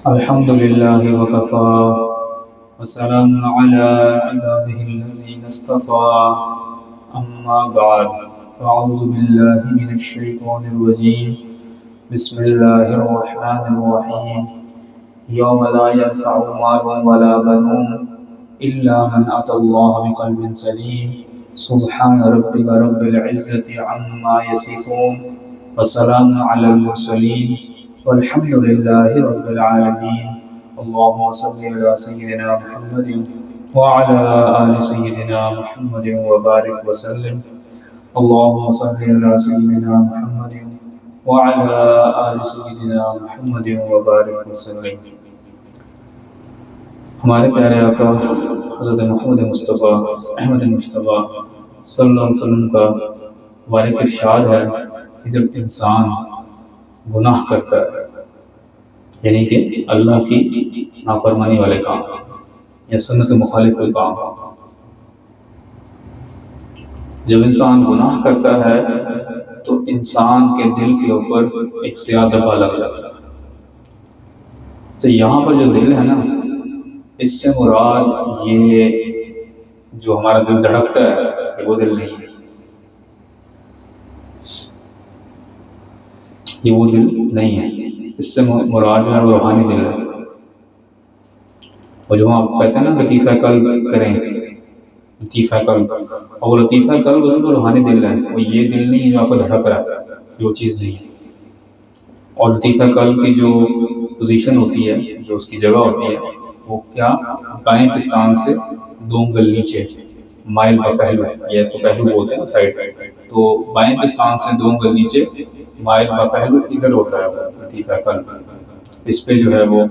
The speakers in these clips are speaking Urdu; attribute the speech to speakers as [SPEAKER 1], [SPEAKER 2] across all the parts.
[SPEAKER 1] الحمد لله وكفى وسلام على عباده الذين اصطفى أما بعد فأعوذ بالله من الشيطان الرجيم بسم الله الرحمن الرحيم يوم لا ينفع مال ولا بنون إلا من أتى الله بقلب سليم سبحان ربك رب العزة عما يصفون وسلام على المرسلين والحمد لله رب العالمين اللهم صل على سيدنا محمد وعلى آل سيدنا محمد وبارك وسلم اللهم صل على سيدنا محمد وعلى آل سيدنا محمد وبارك وسلم. ہمارے پیارے آقا حضرت محمد مصطفیٰ احمد مصطفیٰ صلی اللہ علیہ وسلم کا بارک ارشاد ہے کہ جب انسان گناہ کرتا ہے یعنی کہ اللہ کی نافرمانی والے کام یا سنت کے مخالف کوئی کام، جب انسان گناہ کرتا ہے تو انسان کے دل کے اوپر ایک سیاہ دھبا لگ جاتا ہے. تو یہاں پر جو دل ہے نا، اس سے مراد یہ جو ہمارا دل دھڑکتا ہے وہ دل نہیں ہے، یہ وہ دل نہیں ہے. اس سے مراد جو ہے وہ روحانی دل ہے. اور جو آپ کہتے ہیں نا لطیفہ قلب کریں، لطیفہ قلب، اور وہ لطیفہ قلب اس میں روحانی دل ہے، وہ یہ دل نہیں ہے جو آپ کو دھڑک رہا ہے، وہ چیز نہیں ہے. اور لطیفہ قلب کی جو پوزیشن ہوتی ہے، جو اس کی جگہ ہوتی ہے، وہ کیا بائیں پستان سے 2 انگل نیچے مائل کا پہلو، یا اس کو پہلو بولتے ہیں سائڈ، تو بائیں پستان سے 2 انگل نیچے مائل کا پہلو ادھر ہوتا ہے وہ لطیفہ قلب. اس پہ جو ہے وہ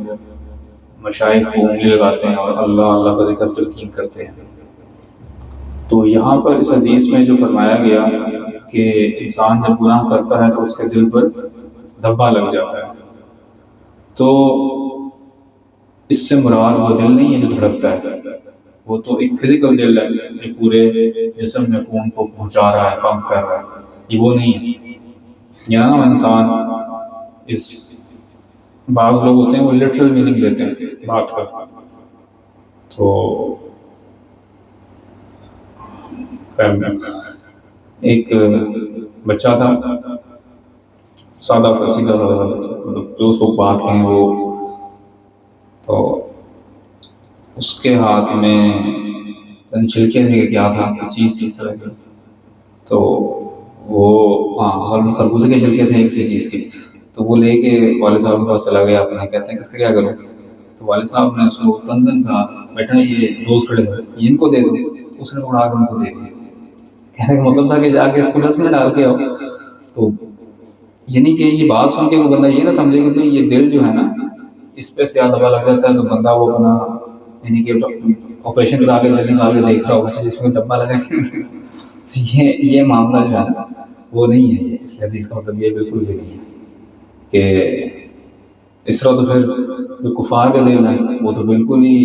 [SPEAKER 1] مشائخ کو انگلی لگاتے ہیں اور اللہ اللہ کا ذکر تلقین کرتے ہیں. تو یہاں پر اس حدیث میں جو فرمایا گیا کہ انسان جب گناہ کرتا ہے تو اس کے دل پر دھبا لگ جاتا ہے، تو اس سے مراد وہ دل نہیں ہے جو دھڑکتا ہے، وہ تو ایک فزیکل دل ہے جو پورے جسم میں خون کو پہنچا رہا ہے، پمپ کر رہا ہے، یہ وہ نہیں ہے. یہاں انسان اس بعض لوگ ہوتے ہیں وہ لٹرل میننگ لیتے ہیں بات کا. تو ایک بچہ تھا، سادہ سا سیدھا سادہ بچہ، مطلب جو اس کو بات کہیں وہ، تو اس کے ہاتھ میں چھلکے تھے کہ کیا تھا، چیز اس طرح کی. تو وہ خربوزے کے چھلکے تھے کسی چیز کے، تو وہ لے کے والد صاحب کے پاس چلا گیا اپنے. کہتے ہیں کس کا کیا کروں؟ تو والد صاحب نے اس کو تنزن کہا، بیٹا یہ دوست کھڑے تھے، یہ ان کو دے دو. اس نے اڑا کے ان کو دے دیا. کہنے کا مطلب تھا کہ جا کے اس کو ڈسٹ میں ڈال کے آؤ. تو یعنی کہ یہ بات سن کے کوئی بندہ یہ نہ سمجھے کہ بھائی یہ دل جو ہے نا اس پہ سیاہ دھبا لگ جاتا ہے تو بندہ وہ اپنا یعنی کہ آپریشن کرا کے دل نکال کے دیکھ رہا ہوگا جس میں دھبا لگا ہے. تو یہ معاملہ جو ہے نا وہ نہیں ہے. اس حدیث کا مطلب یہ بالکل بھی نہیں ہے کہ اس طرح. تو پھر جو کفار کا دل ہے وہ تو بالکل ہی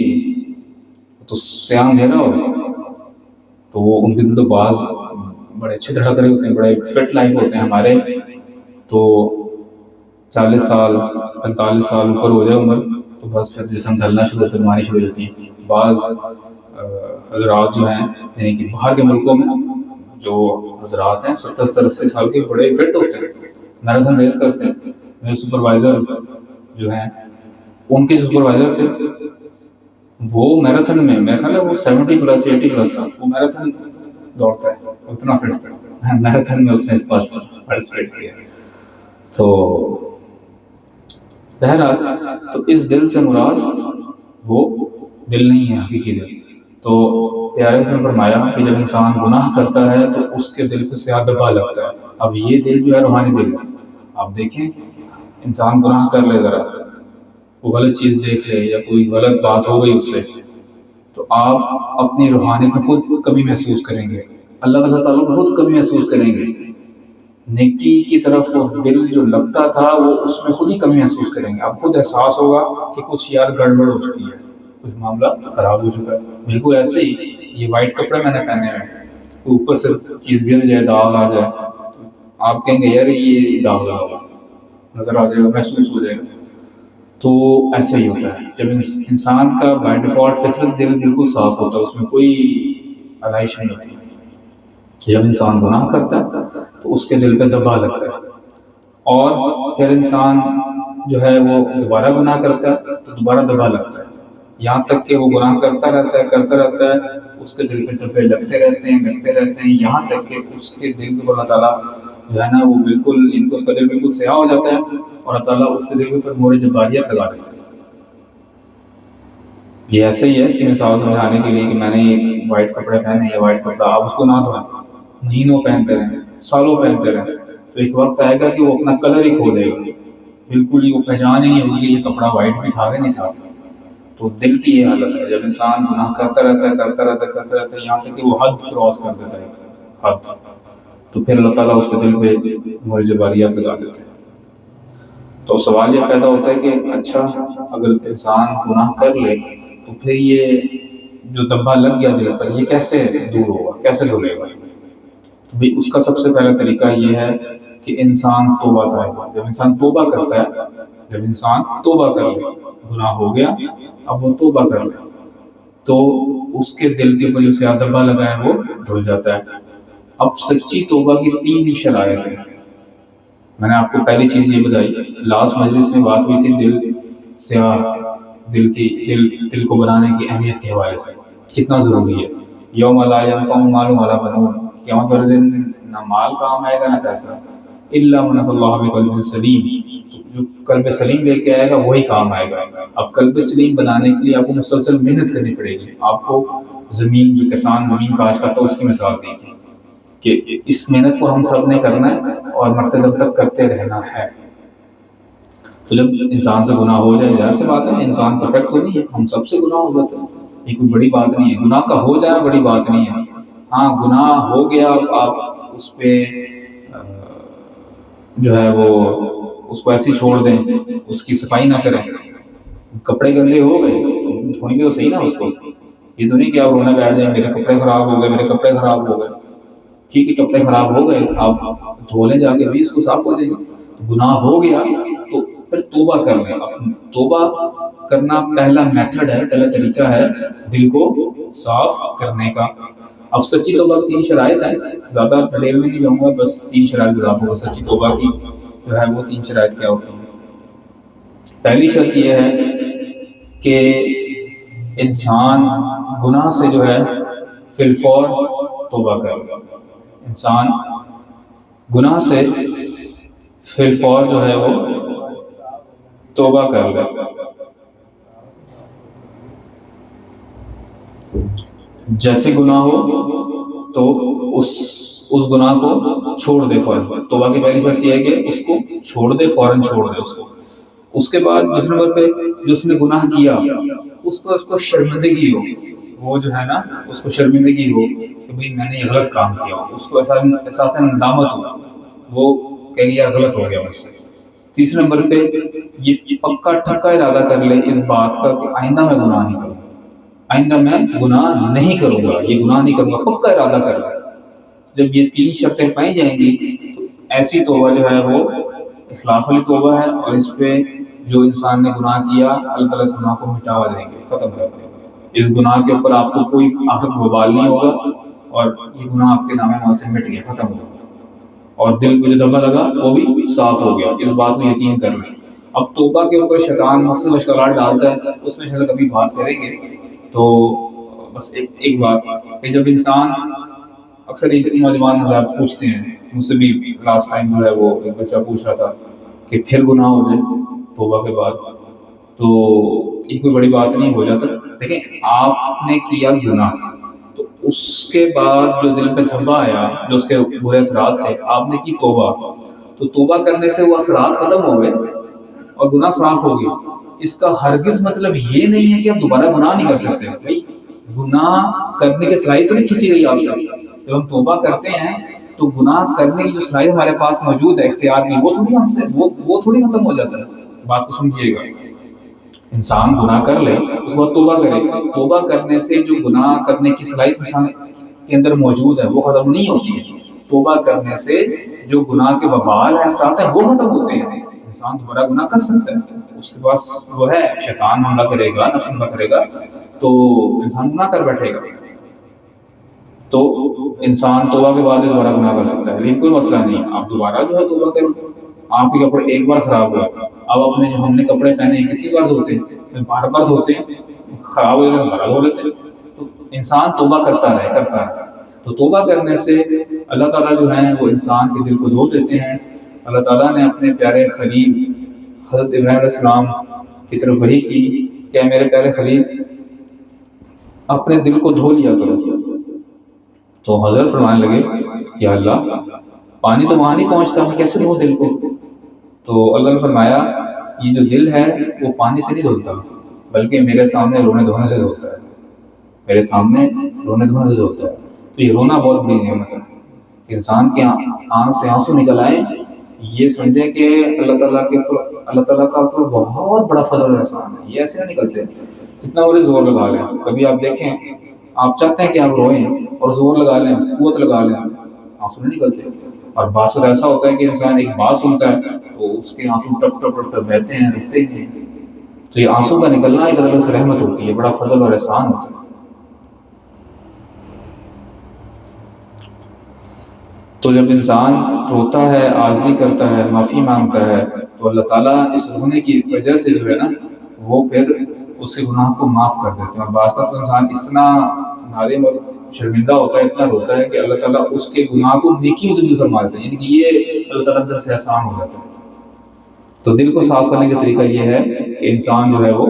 [SPEAKER 1] تو سیاہ اندھیرا ہوگا. تو وہ ان کے دل تو بعض بڑے اچھے دھڑک رہے ہوتے ہیں، بڑے فٹ لائف ہوتے ہیں. ہمارے تو 40 سال 45 سال اوپر ہو جائے عمر تو بس پھر جسم ڈھلنا شروع ہوتا ہے، بیماری شروع ہو جاتی ہے. بعض حضرات جو ہیں یعنی کہ باہر کے ملکوں میں جو حضرات ہیں 70-80 سال کے بڑے فٹ ہوتے ہیں، میراتھن ریس کرتے ہیں. میرے سپروائزر جو ہیں ان کے سپروائزر تھے، وہ میراتھن میں میرا خیال ہے وہ 70+80+ تھا، وہ میراتھن دوڑتا ہے، اتنا فٹ تھا میراتھن میں اس نے پارٹیسپیٹ کیا. تو بہرحال تو اس دل سے مراد وہ دل نہیں ہے حقیقی دل. تو پیارے نے فرمایا کہ جب انسان گناہ کرتا ہے تو اس کے دل پہ سیاہ دھبا لگتا ہے. اب یہ دل جو ہے روحانی دل ہے. آپ دیکھیں انسان گناہ کر لے، ذرا وہ غلط چیز دیکھ لے یا کوئی غلط بات ہو گئی اس سے، تو آپ اپنی روحانیت میں خود کمی محسوس کریں گے، اللہ تعالیٰ کو خود کمی محسوس کریں گے. نیکی کی طرف وہ دل جو لگتا تھا وہ اس میں خود ہی کمی محسوس کریں گے. آپ خود احساس ہوگا کہ کچھ یار گڑبڑ ہو چکی ہے، کچھ معاملہ خراب ہو چکا ہے. بالکل ایسے ہی یہ وائٹ کپڑے میں نے پہنے ہوئے، اوپر سے چیز گر جائے، داغ آ جائے، آپ کہیں گے یار یہ داغ لگا ہوا، نظر آ جائے گا، محسوس ہو جائے گا. تو ایسا ہی ہوتا ہے جب انسان کا بائی ڈیفالٹ فطرت دل بالکل صاف ہوتا ہے، اس میں کوئی علائش نہیں ہوتی. جب انسان گناہ کرتا ہے تو اس کے دل پہ دبا لگتا ہے، اور پھر انسان جو ہے وہ دوبارہ گناہ کرتا ہے تو دوبارہ دبا لگتا ہے، یہاں تک کہ وہ گناہ کرتا رہتا ہے، اس کے دل پہ دبے لگتے رہتے ہیں یہاں تک کہ اس کے دل کو اللہ تعالیٰ جو ہے نا وہ بالکل ان کو اس کا دل بالکل سیاہ ہو جاتا ہے، اور اللہ تعالیٰ اس کے دل کے اوپر مہر جباریت لگا دیتا ہے. یہ ایسے ہی ہے، اس کی مثال سمجھانے کے لیے کہ میں نے یہ وائٹ کپڑے پہنے یا وائٹ کپڑا آپ اس کو نہ دھوئیں، مہینوں پہنتے رہیں، سالوں پہنتے رہیں، تو ایک وقت آئے گا کہ وہ اپنا کلر ہی کھو دے گا، بالکل ہی وہ پہچان ہی نہیں ہوگی کہ یہ کپڑا وائٹ بھی تھا کہ نہیں تھا. تو دل کی یہ حالت ہے جب انسان گناہ کرتا رہتا ہے یہاں تک کہ وہ حد کراس کر دیتا ہے، حد، تو پھر اللہ تعالیٰ اس کے دل پہ مہر جباریت لگا دیتے ہیں. تو سوال یہ پیدا ہوتا ہے کہ اچھا اگر انسان گناہ کر لے تو پھر یہ جو دبا لگ گیا دل پر یہ کیسے دور ہوگا، کیسے دھلے گا؟ تو بھی اس کا سب سے پہلا طریقہ یہ ہے کہ انسان توبہ کرے. جب انسان توبہ کرتا ہے، جب انسان توبہ کر لے، گناہ ہو گیا اب وہ توبہ کر لے تو اس کے دل کے اوپر جو سیاہ دبا لگا ہے وہ دھل جاتا ہے. اب سچی توبہ کی 3 شرائط ہیں. میں نے آپ کو پہلی چیز یہ بتائی، لاسٹ مجلس میں بات ہوئی تھی دل سیاہ، دل کو بنانے کی اہمیت کے حوالے سے کتنا ضروری ہے. یوم لا ینفع مال ولا بنون، قیامت والے دن نہ مال کام آئے گا نہ پیسہ، الا من اتى اللہ بقلب سلیم، جو قلب سلیم لے کے آئے گا وہی کام آئے گا. اب قلب سلیم بنانے کے لیے آپ کو مسلسل محنت کرنی پڑے گی. آپ کو زمین، جو کسان زمین کاشت کرتا ہے اس کی مثال دی تھی کہ اس محنت کو ہم سب نے کرنا ہے اور مرتبہ تک کرتے رہنا ہے. تو جب انسان سے گناہ ہو جائے، ظاہر سی بات ہے انسان پرفیکٹ تو نہیں ہے، ہم سب سے گناہ ہو جاتے ہیں، یہ کوئی بڑی بات نہیں ہے. گناہ کا ہو جانا بڑی بات نہیں ہے. ہاں گناہ ہو گیا، آپ اس پہ جو ہے وہ اس کو ایسے ہی چھوڑ دیں، اس کی صفائی نہ کریں. کپڑے گندے ہو گئے دھوئیں گے تو صحیح نا اس کو، یہ تو نہیں کہ آپ رونے بیٹھ جائیں میرے کپڑے خراب ہو گئے. ٹھیک ہے کپڑے خراب ہو گئے آپ دھو لیں جا کے بھی، اس کو صاف ہو جائے گا. گناہ ہو گیا تو پھر توبہ کر لیں. توبہ کرنا پہلا میتھڈ ہے، پہلا طریقہ ہے دل کو صاف کرنے کا. اب سچی توبہ کی 3 شرائط ہیں، زیادہ ڈیٹیل میں نہیں جاؤں گا، بس 3 شرائط بتا دوں گا. سچی توبہ کی جو ہے وہ 3 شرائط کیا ہوتی ہیں. پہلی شرط یہ ہے کہ انسان گناہ سے جو ہے فی الفور توبہ کرے. انسان گناہ سے فی الفور جو ہے وہ توبہ کر لے. جیسے گناہ ہو تو اس گناہ کو چھوڑ دے فوراً. توبہ کی پہلی شرط یہ ہے کہ اس کو چھوڑ دے، فوراً چھوڑ دے اس کو. اس کے بعد دوسرے نمبر پہ جو اس نے گناہ کیا اس پر اس کو شرمندگی ہو، وہ جو ہے نا اس کو شرمندگی ہو کہ بھئی میں نے یہ غلط کام کیا، اس کو احساس ندامت ہو، وہ کہ یار غلط ہو گیا مجھ سے. تیسرے نمبر پہ یہ پکا ٹھکا ارادہ کر لے اس بات کا کہ آئندہ میں گناہ نہیں کروں گا، آئندہ میں گناہ نہیں کروں گا، یہ گناہ نہیں کروں گا، پکا ارادہ کر لے. جب یہ 3 شرطیں پائی جائیں گی تو ایسی توبہ جو ہے وہ اخلاص والی توبہ ہے، اور اس پہ جو انسان نے گناہ کیا اللہ تعالیٰ اس گناہ کو مٹا دیں گے، ختم کر دیں گے. اس گناہ کے اوپر آپ کو کوئی آخرت وبال نہیں ہوگا، اور یہ گناہ آپ کے نام اعمال سے مٹ گیا، ختم ہو گیا، اور دل کو جو دبا لگا وہ بھی صاف ہو گیا. اس بات کو یقین کر لیں. اب توبہ کے اوپر شیطان مختلف اشکالات ڈالتا ہے، اس میں انشاءاللہ کبھی بات کریں گے. تو بس ایک بات کہ جب انسان اکثر نوجوان حضرات پوچھتے ہیں، مجھ سے بھی لاسٹ ٹائم جو ہے وہ ایک بچہ پوچھ رہا تھا کہ پھر گناہ ہو جائے توبہ کے بعد، تو یہ کوئی بڑی بات نہیں، ہو جاتا. دیکھیں آپ نے کیا گناہ تو اس کے بعد جو دل پہ دھبا آیا، جو اس کے برے اثرات تھے، آپ نے کی توبہ، تو توبہ کرنے سے وہ اثرات ختم ہو گئے اور گناہ صاف ہو گیا. اس کا ہرگز مطلب یہ نہیں ہے کہ آپ دوبارہ گناہ نہیں کر سکتے. بھائی گناہ کرنے کی صلاحیت تو نہیں کھینچی گئی آپ سے. جب ہم توبہ کرتے ہیں تو گناہ کرنے کی جو صلاحیت ہمارے پاس موجود ہے اختیار کی، وہ تھوڑی ہم سے وہ تھوڑی ختم ہو جاتا ہے. بات کو سمجھیے گا. انسان گناہ کر لے اس کے بعد توبہ کرے، توبہ کرنے سے جو گناہ کرنے کی صلاحیت انسان کے اندر موجود ہے وہ ختم نہیں ہوتی ہے. توبہ کرنے سے جو گناہ کے وبال ہیں، اثرات ہیں، وہ ختم ہوتے ہیں. انسان دوبارہ گناہ کر سکتا ہے، اس کے پاس وہ ہے، شیطان حملہ کرے گا، نفس حملہ کرے گا تو انسان گناہ کر بیٹھے گا، تو انسان توبہ کے بعد دوبارہ گناہ کر سکتا ہے، لیکن کوئی مسئلہ نہیں، آپ دوبارہ جو ہے توبہ کرو۔ آپ کے کپڑے ایک بار خراب ہوا، اب اپنے جو ہم نے کپڑے پہنے ہیں کتنی بار دھوتے ہیں؟ بار بار دھوتے ہیں، خراب ہو جائے تو دوبارہ دھو لیتے ہیں۔ تو انسان توبہ کرتا رہے۔ تو توبہ کرنے سے اللہ تعالیٰ جو ہیں وہ انسان کے دل کو دھو دیتے ہیں۔ اللہ تعالیٰ نے اپنے پیارے خلیل حضرت ابراہیم علیہ السلام کی طرف وحی کی کہ میرے پیارے خلیل اپنے دل کو دھو لیا کرو۔ تو حضرت فرمانے لگے یا اللہ، پانی تو وہاں نہیں پہنچتا، میں کیسے دھو دل کو؟ تو اللہ نے فرمایا یہ جو دل ہے وہ پانی سے نہیں دھلتا، بلکہ میرے سامنے رونے دھونے سے دھلتا ہے، میرے سامنے رونے دھونے سے دھلتا ہے۔ تو یہ رونا بہت بڑی نعمت ہے، انسان کے آنکھ سے آنسو نکل آئے، یہ سمجھے کہ اللہ تعالیٰ کا کوئی بہت بڑا فضل اور احسان ہے۔ یہ ایسے نہیں نکلتے جتنا وہ زور لگا لیں۔ کبھی آپ دیکھیں، آپ چاہتے ہیں کہ آپ روئیں اور زور لگا لیں، قوت لگا لیں، آنسو نہیں نکلتے۔ اور بعض وقت ایسا ہوتا ہے کہ انسان ایک بات سنتا ہے تو اس کے آنسو ٹپ ٹپ ٹپ ٹپ بہتے ہیں، رکتے ہی نہیں۔ تو یہ آنسو کا نکلنا ایک اللہ سے رحمت ہوتی ہے، بڑا فضل اور احسان ہوتا ہے۔ تو جب انسان روتا ہے، عاجزی کرتا ہے، معافی مانگتا ہے، تو اللہ تعالیٰ اس رونے کی وجہ سے جو ہے نا وہ پھر اس کے گناہ کو معاف کر دیتے ہیں۔ اور بعض کا تو انسان اتنا نادم اور شرمندہ ہوتا ہے، اتنا روتا ہے کہ اللہ تعالیٰ اس کے گناہ کو نیکی میں تبدیل فرما دیتے ہیں، یعنی کہ یہ اللہ تعالیٰ کی طرف سے احسان ہو جاتا ہے۔ تو دل کو صاف کرنے کا طریقہ یہ ہے کہ انسان جو ہے وہ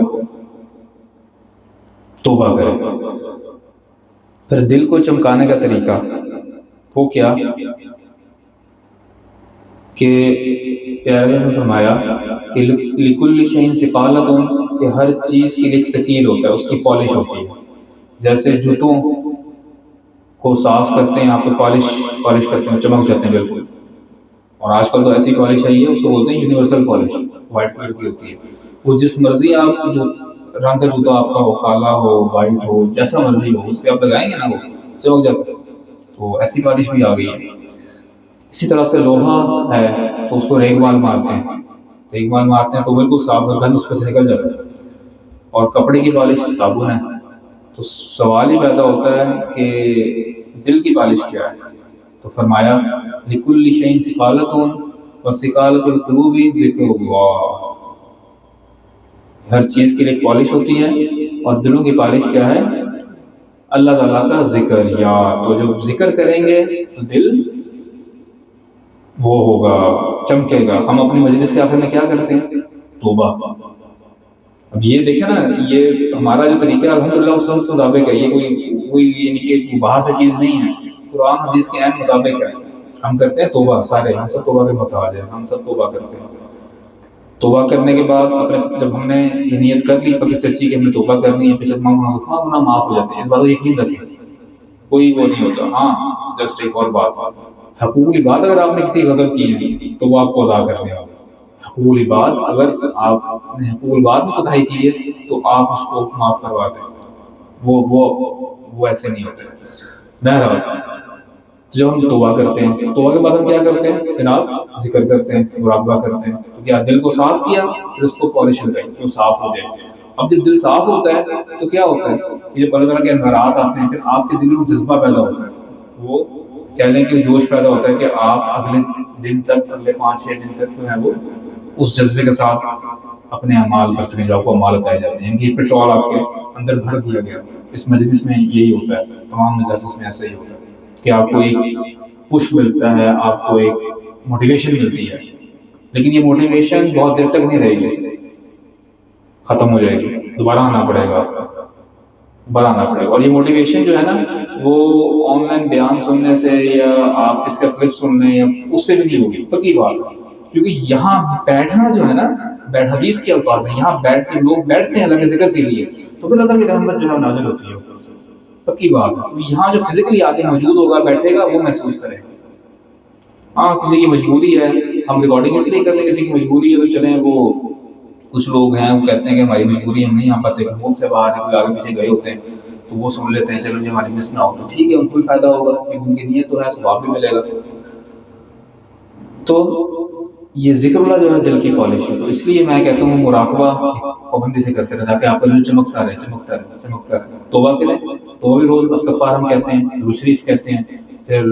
[SPEAKER 1] توبہ کرے۔ پھر دل کو چمکانے کا طریقہ وہ کیا کہ پیارے نے فرمایا کہ لکل شیء ثقالۃ، کہ ہر چیز کے لیے ایک ثقیل ہوتا ہے، اس کی پالش ہوتی ہے۔ جیسے جوتوں کو صاف کرتے ہیں آپ تو پالش کرتے ہیں، چمک جاتے ہیں بالکل۔ اور آج کل تو ایسی پالش آئی ہے، اس کو بولتے ہیں یونیورسل پالش، وائٹ کلر کی ہوتی ہے۔ وہ جس مرضی آپ جو رنگ کا جوتا آپ کا ہو، کالا ہو، وائٹ ہو، جیسا مرضی ہو، اس پہ آپ لگائیں گے نا وہ چمک جاتا ہے۔ تو ایسی پالش بھی آ گئی ہے۔ اسی طرح سے لوہا ہے تو اس کو ریگ مال مارتے ہیں تو بالکل صاف گند اس پہ سے نکل جاتا ہے۔ اور کپڑے کی پالش صابن ہے۔ تو سوال ہی پیدا ہوتا ہے کہ دل کی پالش کیا ہے؟ تو فرمایا لکل شیء ثقالۃ وثقالۃ القلوب ذکر اللہ، ہر چیز کے لیے ایک پالش ہوتی ہے، اور دلوں کی پالش کیا ہے؟ اللہ تعالیٰ کا ذکر یاد۔ تو جب ذکر کریں گے تو دل وہ ہوگا، چمکے گا۔ ہم اپنی مجلس کے آخر میں کیا کرتے ہیں؟ توبہ۔ اب یہ دیکھیں نا، یہ ہمارا جو طریقہ ہے الحمدللہ اس کے مطابق ہے، یہ کوئی یہ نہیں کہ باہر سے چیز نہیں ہے، قرآن حدیث کے عین مطابق ہے۔ ہم کرتے ہیں توبہ، سارے ہم سب توبہ کے محتاج ہیں، ہم سب توبہ کرتے ہیں۔ توبہ کرنے کے بعد جب ہم نے یہ نیت کر لی پکی سچی کہ ہم نے توبہ کرنی ہے، پچھلے گناہ معاف ہو جاتے ہیں، اس بات کو یقین رکھیں، کوئی وہ نہیں ہوتا۔ ہاں جسٹ ایک اور بات، حقوق العباد اگر آپ نے کسی غضب کی ہے تو وہ آپ کو ادا کرنے ہیں۔ حقوق العباد اگر آپ نے حقوق العباد میں کوتاہی کی ہے تو آپ اس کو معاف کروا دیں، وہ ایسے نہیں ہوتے۔ بہرحال جب ہم توبہ کرتے ہیں، توبہ کے بعد ہم کیا کرتے ہیں جناب؟ ذکر کرتے ہیں، مراقبہ کرتے ہیں۔ تو کیا دل کو صاف کیا، پھر اس کو پالش لگائی تو صاف ہو جائے۔ اب جب دل صاف ہوتا ہے تو کیا ہوتا ہے کہ جب اللہ تعالیٰ کے انوارات آتے ہیں پھر آپ کے دل میں جذبہ پیدا ہوتا ہے، وہ کہہ لیں کہ جوش پیدا ہوتا ہے کہ آپ اگلے دن تک، اگلے 5-6 دن تک جو ہے وہ اس جذبے کے ساتھ اپنے اعمال کر سکیں جو آپ کو اعمال بتائے جاتے ہیں، یعنی کہ پیٹرول آپ کے اندر بھر دیا گیا۔ اس مجلس میں یہی ہوتا ہے، تمام مجالس میں ایسا ہی ہوتا ہے کہ آپ کو ایک پش ملتا ہے، آپ کو ایک موٹیویشن ملتی ہے، لیکن یہ موٹیویشن بہت دیر تک نہیں رہے گی، ختم ہو جائے گی، دوبارہ آنا پڑے گا۔ اور یہ موٹیویشن جو ہے نا وہ آن لائن بیان سننے سے یا آپ اس کا کلپ سن لیں یا اس سے بھی نہیں ہوگی، پکی بات ہے۔ کیونکہ یہاں بیٹھنا جو ہے نا، حدیث کے الفاظ ہیں، یہاں جب لوگ بیٹھتے ہیں اللہ کے ذکر کے لیے تو پھر اللہ کی رحمت جو ہے نازل ہوتی ہے اوپر سے، پکی بات ہے۔ تو یہاں جو فزیکلی آگے موجود ہوگا، بیٹھے گا، وہ محسوس کرے گا۔ ہاں کسی کی مجبوری ہے، ہم ریکارڈنگ اس لیے کر لیں، کسی کی مجبوری ہے تو چلیں، وہ کچھ لوگ ہیں وہ کہتے ہیں کہ ہماری مجبوری ہم نہیں آ پاتے، ملک سے باہر کوئی آگے پیچھے گئے ہوتے ہیں تو وہ سن لیتے ہیں، چلو جی ہماری مس نہ ہو تو ٹھیک ہے، ان کو بھی فائدہ ہوگا کیونکہ ان کی نیت تو ہے، ثواب بھی ملے گا۔ تو یہ ذکر اللہ جو ہے دل کی پالش ہے. تو اس لیے میں کہتا ہوں مراقبہ پابندی سے کرتے رہے تاکہ آپ کا دل چمکتا رہے چمکتا رہے چمکتا رہے. توبہ کریں، توبہ بھی روز استغفار ہم کہتے ہیں، درود شریف کہتے ہیں، پھر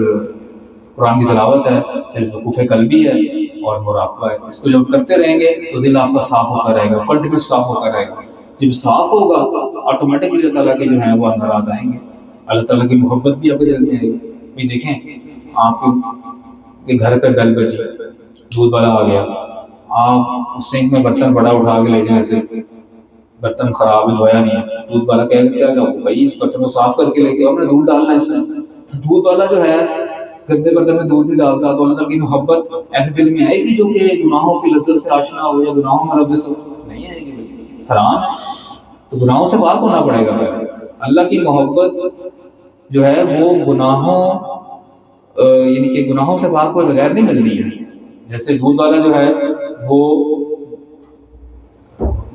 [SPEAKER 1] قرآن کی تلاوت ہے، پھر وقوف قلبی ہے اور مراقبہ ہے. اس کو جب کرتے رہیں گے تو دل آپ کا صاف ہوتا رہے گا، کنٹینیوس صاف ہوتا رہے گا. جب صاف ہوگا آٹومیٹکلی اللہ تعالیٰ کے جو ہیں وہ اثرات آئیں گے، اللہ تعالیٰ کی محبت بھی آپ کے دل میں آئے گی. دیکھیں آپ کے گھر پہ بیل بجی، دودھ والا آ گیا، آپ سنک میں برتن بڑا اٹھا کے لے جائیں، ایسے برتن خراب ہے دھویا نہیں ہے، دودھ والا کہے گا کیا کہ بھائی اس برتن کو صاف کر کے لے کے ہم نے دودھ ڈالنا ہے اس میں. دودھ والا جو ہے گندے برتن میں دودھ نہیں ڈالتا تو اللہ تعالیٰ کی محبت ایسے دل میں آئے گی جو کہ گناہوں کی لذت سے آشنا ہو یا گناہوں میں ملوث ہو؟ نہیں آئے گی. حرام ہے. تو گناہوں سے پاک ہونا پڑے گا. اللہ کی محبت جو ہے وہ گناہوں یعنی کہ گناہوں سے پاک ہوئے بغیر نہیں ملنی ہے. جیسے دودھ والا جو ہے وہ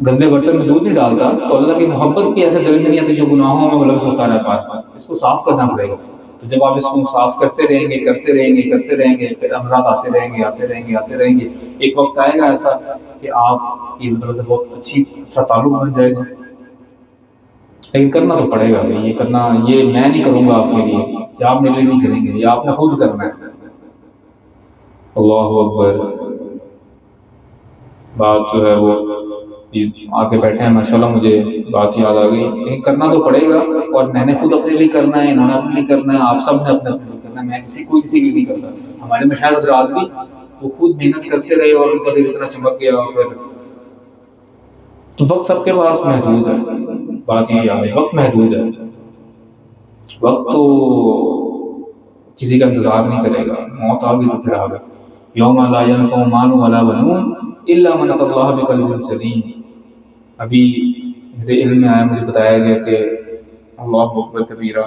[SPEAKER 1] گندے برتن میں دودھ نہیں ڈالتا تو اللہ کی محبت بھی ایسے دل میں نہیں آتی جو گناہوں میں ملوث ہوتا رہتا ہے. اس کو صاف کرنا پڑے گا. تو جب آپ اس کو صاف کرتے رہیں گے کرتے رہیں گے کرتے رہیں گے پھر امراض آتے رہیں گے آتے رہیں گے آتے رہیں گے، ایک وقت آئے گا ایسا کہ آپ کی مطلب سے بہت اچھا تعلق بن جائے گا. لیکن کرنا تو پڑے گا بھائی. یہ کرنا، یہ میں نہیں کروں گا آپ کے لیے یا آپ میرے لیے نہیں کریں گے، یا آپ نے خود کرنا ہے. اللہ اکبر. بات جو ہے وہ آگے بیٹھے ہیں ماشاءاللہ، مجھے بات یاد آ گئی. لیکن کرنا تو پڑے گا، اور میں نے خود اپنے لیے کرنا ہے، انہوں نے اپنے لیے کرنا ہے، آپ سب نے اپنے لیے کرنا ہے. میں کسی کے لیے نہیں کرتا. ہمارے مشاہد حضرات بھی وہ خود محنت کرتے رہے اور ان کا دل اتنا چمک گیا. اور پھر تو وقت سب کے پاس محدود ہے. بات یہ یاد ہے وقت محدود ہے. وقت تو کسی کا انتظار نہیں کرے گا. موت آ گئی تو پھر آ گئی. یوم لا ينفع مال ولا بنون الا من اتى الله بقلب سلیم. ابھی میرے علم میں آیا، مجھے بتایا گیا کہ اللہ اکبر کبیرہ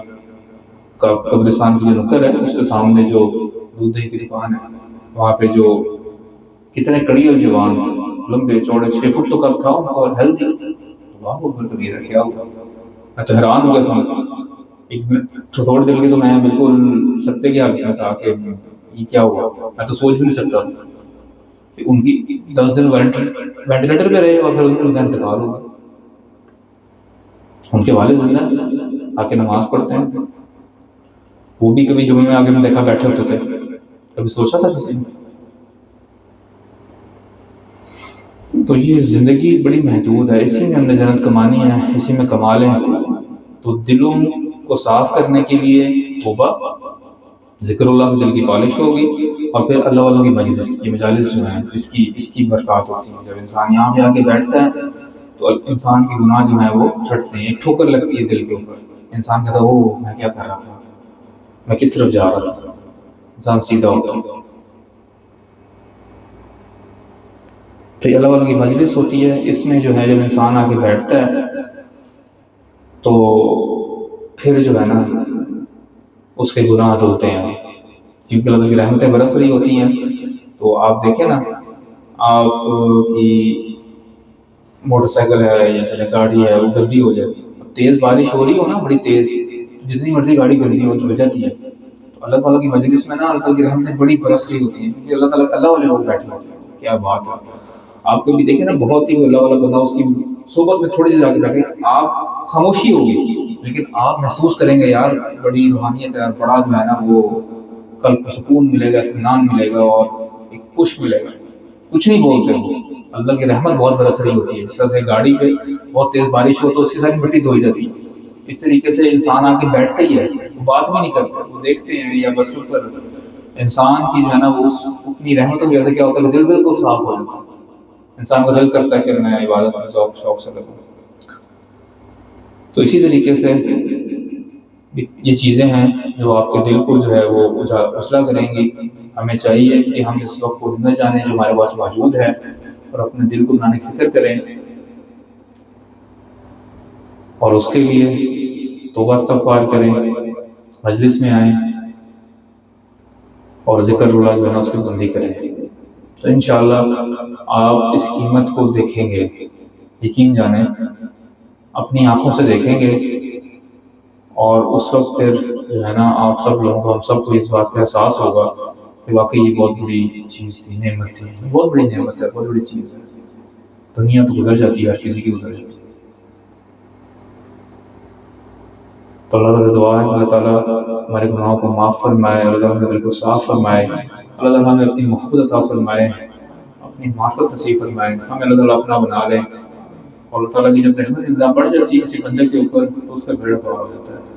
[SPEAKER 1] کا قبرستان کی جو نکر ہے اس کے سامنے جو دودھ دہی کی دکان ہے، وہاں پہ جو کتنے کڑی اور جوان تھے، لمبے چوڑے 6 فٹ تو قد تھا اور ہیلتھی. اللہ اکبر کبیرہ کیا ہوا. میں تو حیران ہو گیا سن کے. ایک منٹ تھوڑی دیر کی تو میں بالکل سکتے کی حالت میں تھا کہ یہ کیا ہوا. میں تو سوچ بھی نہیں سکتا کہ ان کی 10 دن وینٹیلیٹر پہ رہے اور پھر ان کا انتقال ہو گیا. ان کے والد زندہ آ کے نماز پڑھتے ہیں. وہ بھی کبھی جمعے میں آگے میں دیکھا بیٹھے ہوتے تھے. کبھی سوچا تھا کسی نے؟ تو یہ زندگی بڑی محدود ہے، اسی میں ہم نے جنت کمانی ہے، اسی میں کمال ہے. تو دلوں کو صاف کرنے کے لیے توبہ، ذکر اللہ سے دل کی پالش ہوگی، اور پھر اللہ والوں کی مجلس. یہ مجالس جو ہیں اس کی برکات ہوتی ہے. جب انسان یہاں پہ آ کے بیٹھتا ہے تو انسان کے گناہ جو ہیں وہ چھٹتے ہیں. ایک ٹھوکر لگتی ہے دل کے اوپر. انسان کہتا ہے اوہ میں کیا کر رہا تھا، میں کس طرف جا رہا تھا. انسان سیدھا ہوتا ہے. تو اللہ والوں کی مجلس ہوتی ہے. اس میں جو ہے جب انسان آ کے بیٹھتا ہے تو پھر جو ہے نا اس کے گناہ دھلتے ہیں، کیونکہ اللہ کی رحمتیں برس رہی ہوتی ہیں. تو آپ دیکھیں نا، آپ کی موٹر سائیکل ہے یا چلے گاڑی ہے وہ گندی ہو جائے، تیز بارش ہو رہی ہو نا بڑی تیز، جتنی مرضی گاڑی گندی ہو تو جاتی ہے. تو اللہ تعالیٰ کی مجلس میں نا اللہ تعالیٰ کی رحمتیں بڑی برس رہی ہوتی ہیں، کیونکہ اللہ والے لوگ بیٹھے ہوتے ہیں. کیا بات ہے. آپ کبھی دیکھیں نا بہت ہی اللہ والا بندہ، اس کی صحبت میں تھوڑی دیر جا کے بیٹھے، آپ خاموشی ہوگی لیکن آپ محسوس کریں گے یار بڑی روحانیت ہے، بڑا جو ہے نا وہ قلب کو سکون ملے گا، اطمینان ملے گا اور ایک پش ملے گا. کچھ نہیں بولتے وہ. اللہ کی رحمت بہت برس رہی ہوتی ہے. اس طرح سے گاڑی پہ بہت تیز بارش ہو تو اس کی ساری مٹی دھوئی جاتی ہے. اس طریقے سے انسان آ کے بیٹھتا ہی ہے، وہ بات بھی نہیں کرتے، وہ دیکھتے ہیں یا بس چپ کر. انسان کی جو ہے نا وہ اپنی رحمتوں کی وجہ سے کیا ہوتا ہے کہ دل بالکل صاف ہو جاتا ہے. انسان کو دل کرتا ہے کہ میں عبادت میں شوق سے کروں. تو اسی طریقے سے یہ چیزیں ہیں جو آپ کے دل کو جو ہے وہ اجلا کریں گی. ہمیں چاہیے کہ ہم اس وقت کو نہ جانیں جو ہمارے پاس موجود ہے اور اپنے دل کو بنانے کی فکر کریں، اور اس کے لیے توبہ استغفار کریں، مجلس میں آئیں اور ذکر اللہ جو ہے نا اس کی بندی کریں. تو انشاءاللہ آپ اس قیمت کو دیکھیں گے، یقین جانیں اپنی آنکھوں سے دیکھیں گے. اور اس وقت پھر جو ہے نا آپ سب لوگوں کو، ہم سب کو اس بات کا احساس ہوگا کہ واقعی یہ بہت بڑی چیز تھی، نعمت تھی، بہت بڑی نعمت ہے، بہت بڑی چیز ہے. دنیا تو گزر جاتی ہے، ہر کسی کی گزر جاتی ہے. تو اللہ تعالیٰ دعا ہے کہ اللہ تعالیٰ ہمارے گناہوں کو معاف فرمائے، اللہ تعالیٰ ہمارے دل کو صاف فرمائے، اللہ تعالیٰ ہمیں اپنی محبت عطا فرمائے، اپنی معرفت نصیب فرمائے، ہمیں اللہ تعالیٰ اپنا بنا لے. اور اللہ تعالیٰ کی جب رحمت انتظام بڑھ جاتی ہے کسی بندے کے اوپر تو اس کا بیڑا پار ہو جاتا ہے.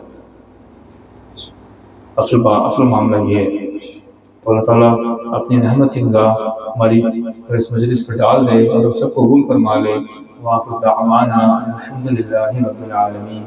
[SPEAKER 1] اصل معاملہ یہ ہے. تو اللہ تعالیٰ اپنی رحمت کی نگاہ ہماری اس مجلس پر ڈال دے اور ہم سب کو قبول فرما لے. وآخر دعوانا الحمد للہ رب العالمین.